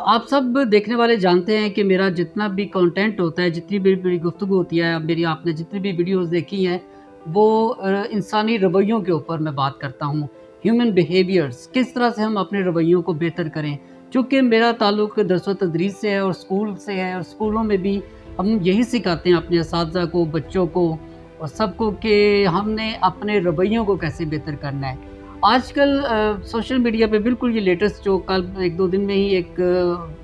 आप सब देखने वाले जानते हैं कि मेरा जितना भी कंटेंट होता है, जितनी भी मेरी गुफ्तगू होती है, मेरी आपने जितनी भी वीडियोज़ देखी हैं, वो इंसानी रवैयों के ऊपर मैं बात करता हूँ। ह्यूमन बिहेवियर्स, किस तरह से हम अपने रवैयों को बेहतर करें। चूँकि मेरा ताल्लुक दरस व तदरीस से है और स्कूल से है, और स्कूलों में भी हम यही सिखाते हैं अपने असातिज़ा को, बच्चों को और सबको कि हमने अपने रवैयों को कैसे बेहतर करना है। आजकल सोशल मीडिया पे बिल्कुल ये लेटेस्ट जो कल 1-2 दिन में ही एक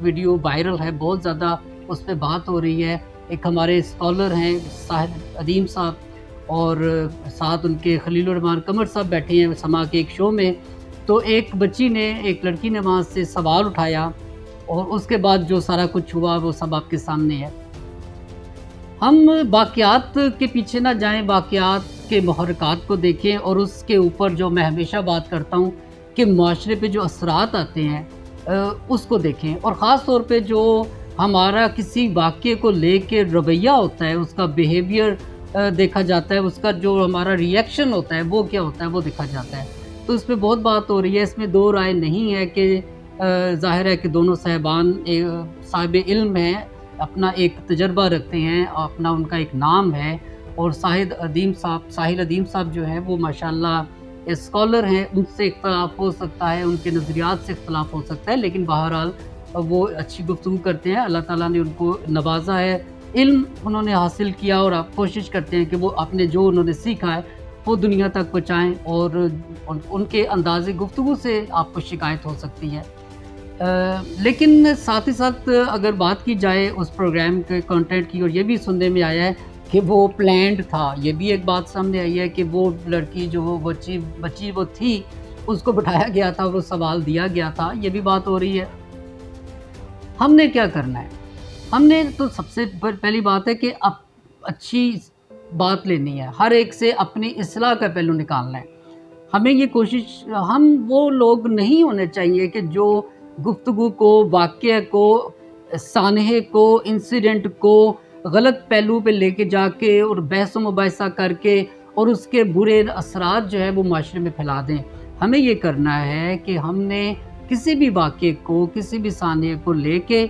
वीडियो वायरल है, बहुत ज़्यादा उस पे बात हो रही है। एक हमारे स्कॉलर हैं साहिल अदीम साहब, और साथ उनके खलीलुर रहमान कमर साहब बैठे हैं समा के एक शो में। तो एक बच्ची ने, एक लड़की ने वहाँ से सवाल उठाया, और उसके बाद जो सारा कुछ हुआ वो सब आपके सामने है। हम वाक़यात के पीछे ना जाएँ, वाक़यात के मुहर्रिकात को देखें, और उसके ऊपर जो मैं हमेशा बात करता हूँ कि मुआशरे पे जो असरात आते हैं उसको देखें। और ख़ास तौर पे जो हमारा किसी वाक़ये को लेके रवैया होता है, उसका बिहेवियर देखा जाता है, उसका जो हमारा रिएक्शन होता है वो क्या होता है वो देखा जाता है। तो इस पे बहुत बात हो रही है, इसमें दो राय नहीं है कि ज़ाहिर है कि दोनों साहिबान साहिब इल्म हैं, अपना एक तजर्बा रखते हैं, अपना उनका एक नाम है। और साहिल अदीम साहब जो हैं वो माशाल्लाह स्कॉलर हैं, उनसे इख्तलाफ हो सकता है, उनके नज़रियात से इख्तलाफ हो सकता है, लेकिन बहरहाल वो अच्छी गुफ्तगू करते हैं। अल्लाह ताला ने उनको नवाजा है, इल्म उन्होंने हासिल किया, और आप कोशिश करते हैं कि वो अपने जो उन्होंने सीखा है वो दुनिया तक पहुँचाएँ। और उनके अंदाज़े गुफ्तगू से आपको शिकायत हो सकती है। लेकिन साथ ही साथ अगर बात की जाए उस प्रोग्राम के कंटेंट की, और ये भी सुनने में आया है कि वो प्लान्ड था, ये भी एक बात सामने आई है कि वो लड़की जो वो बच्ची वो थी, उसको बिठाया गया था, वो सवाल दिया गया था, ये भी बात हो रही है। हमने क्या करना है? हमने तो सबसे पहली बात है कि अब अच्छी बात लेनी है, हर एक से अपनी इस्लाह का पहलू निकालना है। हमें ये कोशिश, हम वो लोग नहीं होने चाहिए कि जो गुफ्तगू को, वाक़ये को, सानहे को, इंसिडेंट को गलत पहलू पे लेके जाके और बहस व मुबाहिसा करके और उसके बुरे असरात जो है वो माशरे में फैला दें। हमें ये करना है कि हमने किसी भी वाक़ये को, किसी भी सानहे को लेके,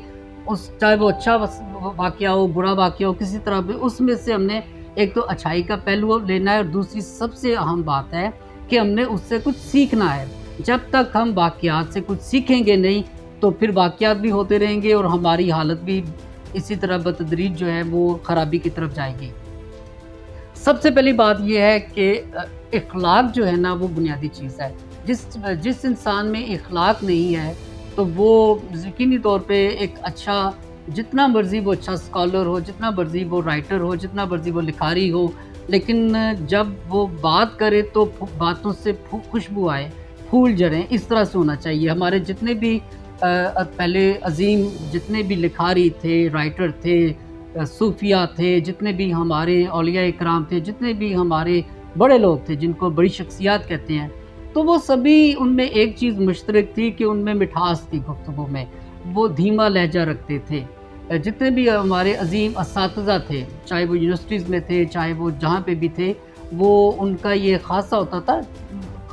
उस चाहे वो अच्छा वाक़या हो, बुरा वाक़या हो, किसी तरह भी उसमें से हमने एक तो अच्छाई का पहलू लेना है, और दूसरी सबसे अहम बात है कि हमने उससे कुछ सीखना है। जब तक हम वाक़यात से कुछ सीखेंगे नहीं, तो फिर वाक़यात भी होते रहेंगे और हमारी हालत भी इसी तरह बतदरीज जो है वो ख़राबी की तरफ जाएगी। सबसे पहली बात ये है कि इख़लाक़ जो है ना वो बुनियादी चीज़ है। जिस इंसान में इख़लाक़ नहीं है, तो वो यकीनी तौर पे एक अच्छा, जितना मर्ज़ी वो अच्छा स्कॉलर हो, जितना मर्ज़ी वो राइटर हो, जितना मर्ज़ी वो लिखारी हो, लेकिन जब वो बात करे तो बातों से खुशबू आए, फूल झड़ें, इस तरह से होना चाहिए। हमारे जितने भी पहले अज़ीम जितने भी लिखारी थे, राइटर थे, सूफिया थे, जितने भी हमारे औलिया इकराम थे, जितने भी हमारे बड़े लोग थे जिनको बड़ी शख्सियात कहते हैं, तो वो सभी, उनमें एक चीज़ मुश्तरक थी कि उनमें मिठास थी गुफ्तगू में, वो धीमा लहजा रखते थे। जितने भी हमारे अज़ीम असातिज़ा थे, चाहे वो यूनिवर्सिटीज़ में थे, चाहे वो जहाँ पे भी थे, वो उनका ये ख़ासा होता था।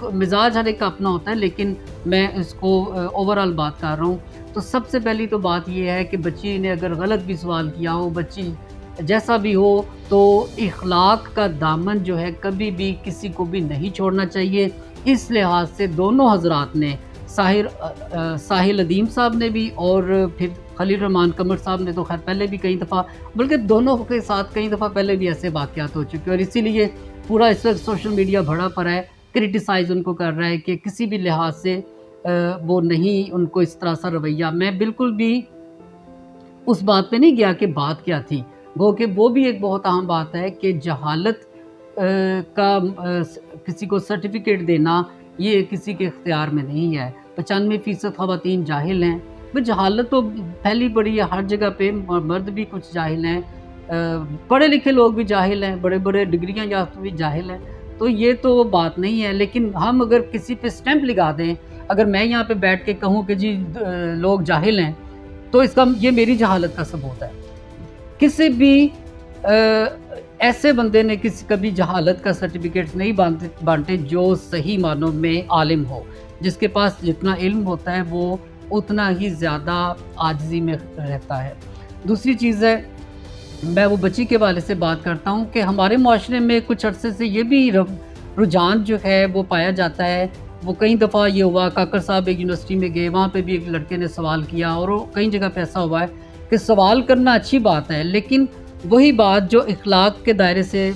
मिज़ाज हर एक का अपना होता है, लेकिन मैं इसको ओवरऑल बात कर रहा हूँ। तो सबसे पहली तो बात ये है कि बच्ची ने अगर गलत भी सवाल किया हो, बच्ची जैसा भी हो, तो इख़लाक़ का दामन जो है कभी भी किसी को भी नहीं छोड़ना चाहिए। इस लिहाज से दोनों हज़रात ने, साहिल अदीम साहब ने भी, और फिर खलील रहमान कमर साहब ने तो खैर पहले भी कई दफ़ा, बल्कि दोनों के साथ कई दफ़ा पहले भी ऐसे वाक़यात हो चुके हैं, और इसीलिए पूरा इस वक्त सोशल मीडिया भरा पड़ा है, क्रिटिसाइज़ उनको कर रहा है कि किसी भी लिहाज से वो नहीं, उनको इस तरह सा रवैया। मैं बिल्कुल भी उस बात पे नहीं गया कि बात क्या थी, गो कि वो भी एक बहुत अहम बात है कि जहालत किसी को सर्टिफिकेट देना ये किसी के इख्तियार में नहीं है। 95% ख़वातीन जाहिल हैं। भाई जहालत तो फैली पड़ी है हर जगह पे, मर्द भी कुछ जाहिल हैं, पढ़े लिखे लोग भी जाहिल हैं, बड़े बड़े डिग्रियाँ याफ्ता भी जाहिल हैं। तो ये तो बात नहीं है, लेकिन हम अगर किसी पे स्टैंप लगा दें, अगर मैं यहाँ पे बैठ के कहूँ कि जी लोग जाहिल हैं, तो इसका ये मेरी जहालत का सबूत है। किसी भी ऐसे बंदे ने कभी जहालत का सर्टिफिकेट्स नहीं बांटे जो सही मानों में आलिम हो, जिसके पास जितना इल्म होता है वो اتنا ہی زیادہ عاجزی میں رہتا ہے۔ دوسری چیز ہے، میں وہ بچی کے والے سے بات کرتا ہوں کہ ہمارے معاشرے میں کچھ عرصے سے یہ بھی رجحان جو ہے وہ پایا جاتا ہے۔ وہ کئی دفعہ یہ ہوا، کاکڑ صاحب ایک یونیورسٹی میں گئے، وہاں پہ بھی ایک لڑکے نے سوال کیا، اور وہ کئی جگہ پہ ایسا ہوا ہے کہ سوال کرنا اچھی بات ہے، لیکن وہی بات جو اخلاق کے دائرے سے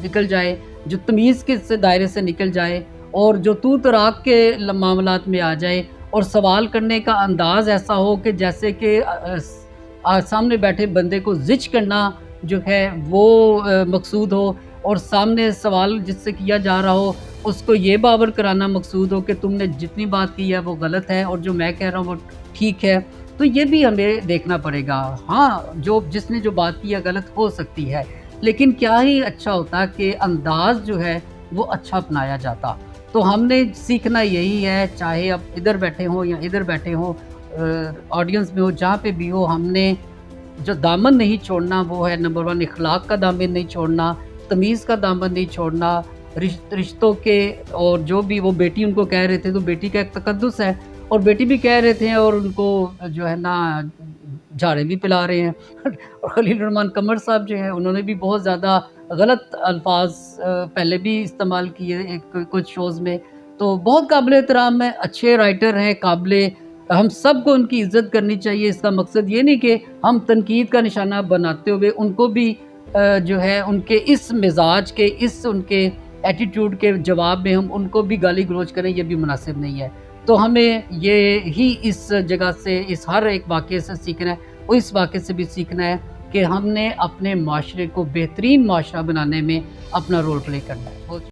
نکل جائے، جو تمیز کے دائرے سے نکل جائے، اور جو تو تراق کے معاملات میں آ جائے، اور سوال کرنے کا انداز ایسا ہو کہ جیسے کہ سامنے بیٹھے بندے کو زج کرنا جو ہے وہ مقصود ہو، اور سامنے سوال جس سے کیا جا رہا ہو اس کو یہ باور کرانا مقصود ہو کہ تم نے جتنی بات کی ہے وہ غلط ہے اور جو میں کہہ رہا ہوں وہ ٹھیک ہے، تو یہ بھی ہمیں دیکھنا پڑے گا۔ ہاں، جس نے جو بات کی ہے غلط ہو سکتی ہے، لیکن کیا ہی اچھا ہوتا کہ انداز جو ہے وہ اچھا اپنایا جاتا۔ تو ہم نے سیکھنا یہی ہے، چاہے اب ادھر بیٹھے ہوں یا ادھر بیٹھے ہوں، آڈینس میں ہو، جہاں پہ بھی ہو، ہم نے جو دامن نہیں چھوڑنا وہ ہے نمبر 1 اخلاق کا دامن نہیں چھوڑنا، تمیز کا دامن نہیں چھوڑنا، رشتوں کے، اور جو بھی وہ بیٹی ان کو کہہ رہے تھے تو بیٹی کا ایک تقدس ہے، اور بیٹی بھی کہہ رہے تھے اور ان کو جو ہے نا جھاڑے بھی پلا رہے ہیں اور خلیل الرحمن قمر صاحب جو ہیں انہوں نے بھی بہت زیادہ غلط الفاظ پہلے بھی استعمال کیے کچھ شوز میں، تو بہت قابل احترام ہے، اچھے رائٹر ہیں، قابل، ہم سب کو ان کی عزت کرنی چاہیے۔ اس کا مقصد یہ نہیں کہ ہم تنقید کا نشانہ بناتے ہوئے ان کو بھی جو ہے ان کے اس مزاج کے، ان کے ایٹیٹیوڈ کے جواب میں ہم ان کو بھی گالی گلوچ کریں، یہ بھی مناسب نہیں ہے۔ تو ہمیں یہ ہی اس جگہ سے، اس ہر ایک واقعے سے سیکھنا ہے، اور اس واقعے سے بھی سیکھنا ہے کہ ہم نے اپنے معاشرے کو بہترین معاشرہ بنانے میں اپنا رول پلے کرنا ہے۔